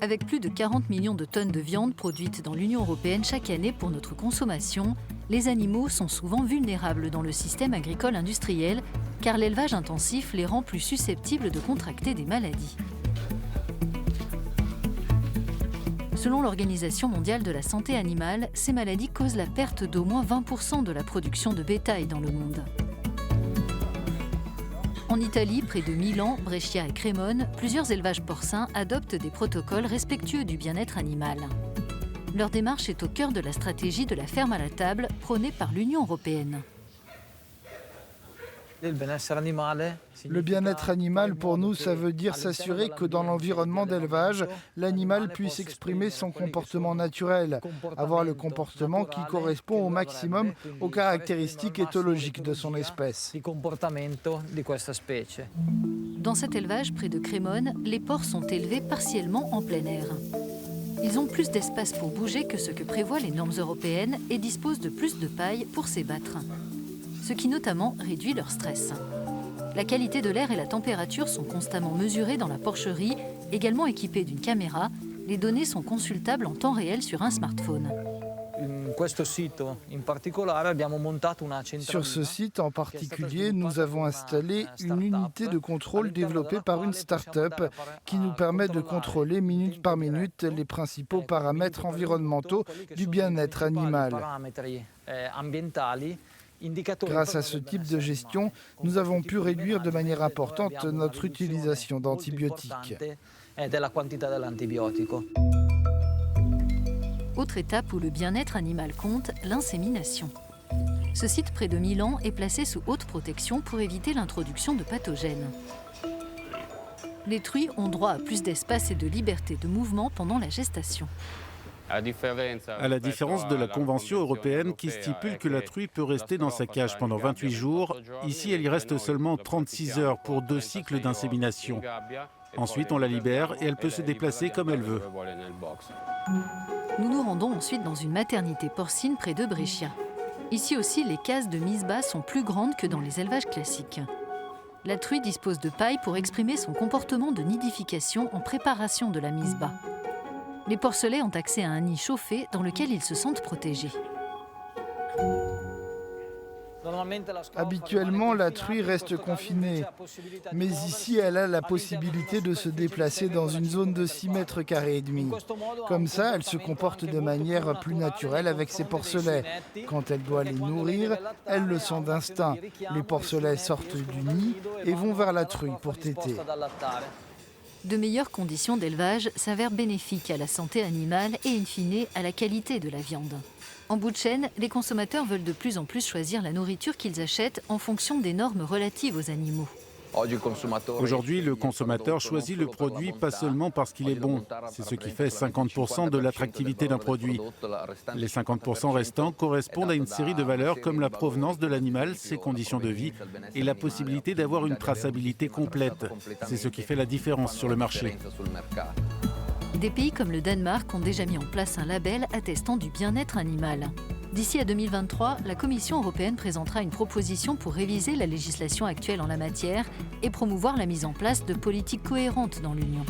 Avec plus de 40 millions de tonnes de viande produites dans l'Union européenne chaque année pour notre consommation, les animaux sont souvent vulnérables dans le système agricole industriel, car l'élevage intensif les rend plus susceptibles de contracter des maladies. Selon l'Organisation mondiale de la santé animale, ces maladies causent la perte d'au moins 20% de la production de bétail dans le monde. En Italie, près de Milan, Brescia et Crémone, plusieurs élevages porcins adoptent des protocoles respectueux du bien-être animal. Leur démarche est au cœur de la stratégie de la ferme à la table prônée par l'Union européenne. Le bien-être animal, pour nous, ça veut dire s'assurer que dans l'environnement d'élevage, l'animal puisse exprimer son comportement naturel, avoir le comportement qui correspond au maximum aux caractéristiques éthologiques de son espèce. Dans cet élevage près de Crémone, les porcs sont élevés partiellement en plein air. Ils ont plus d'espace pour bouger que ce que prévoient les normes européennes et disposent de plus de paille pour s'ébattre, ce qui notamment réduit leur stress. La qualité de l'air et la température sont constamment mesurées dans la porcherie, également équipée d'une caméra. Les données sont consultables en temps réel sur un smartphone. Sur ce site en particulier, nous avons installé une unité de contrôle développée par une start-up qui nous permet de contrôler minute par minute les principaux paramètres environnementaux du bien-être animal. Grâce à ce type de gestion, nous avons pu réduire de manière importante notre utilisation d'antibiotiques. Autre étape où le bien-être animal compte, l'insémination. Ce site près de Milan est placé sous haute protection pour éviter l'introduction de pathogènes. Les truies ont droit à plus d'espace et de liberté de mouvement pendant la gestation. À la différence de la Convention européenne qui stipule que la truie peut rester dans sa cage pendant 28 jours, ici elle y reste seulement 36 heures pour 2 cycles d'insémination. Ensuite on la libère et elle peut se déplacer comme elle veut. Nous nous rendons ensuite dans une maternité porcine près de Brescia. Ici aussi, les cases de mise bas sont plus grandes que dans les élevages classiques. La truie dispose de paille pour exprimer son comportement de nidification en préparation de la mise bas. Les porcelets ont accès à un nid chauffé dans lequel ils se sentent protégés. Habituellement, la truie reste confinée, mais ici, elle a la possibilité de se déplacer dans une zone de 6 mètres carrés et demi. Comme ça, elle se comporte de manière plus naturelle avec ses porcelets. Quand elle doit les nourrir, elle le sent d'instinct. Les porcelets sortent du nid et vont vers la truie pour téter. De meilleures conditions d'élevage s'avèrent bénéfiques à la santé animale et in fine à la qualité de la viande. En bout de chaîne, les consommateurs veulent de plus en plus choisir la nourriture qu'ils achètent en fonction des normes relatives aux animaux. Aujourd'hui, le consommateur choisit le produit pas seulement parce qu'il est bon. C'est ce qui fait 50% de l'attractivité d'un produit. Les 50% restants correspondent à une série de valeurs comme la provenance de l'animal, ses conditions de vie et la possibilité d'avoir une traçabilité complète. C'est ce qui fait la différence sur le marché. Des pays comme le Danemark ont déjà mis en place un label attestant du bien-être animal. D'ici à 2023, la Commission européenne présentera une proposition pour réviser la législation actuelle en la matière et promouvoir la mise en place de politiques cohérentes dans l'Union.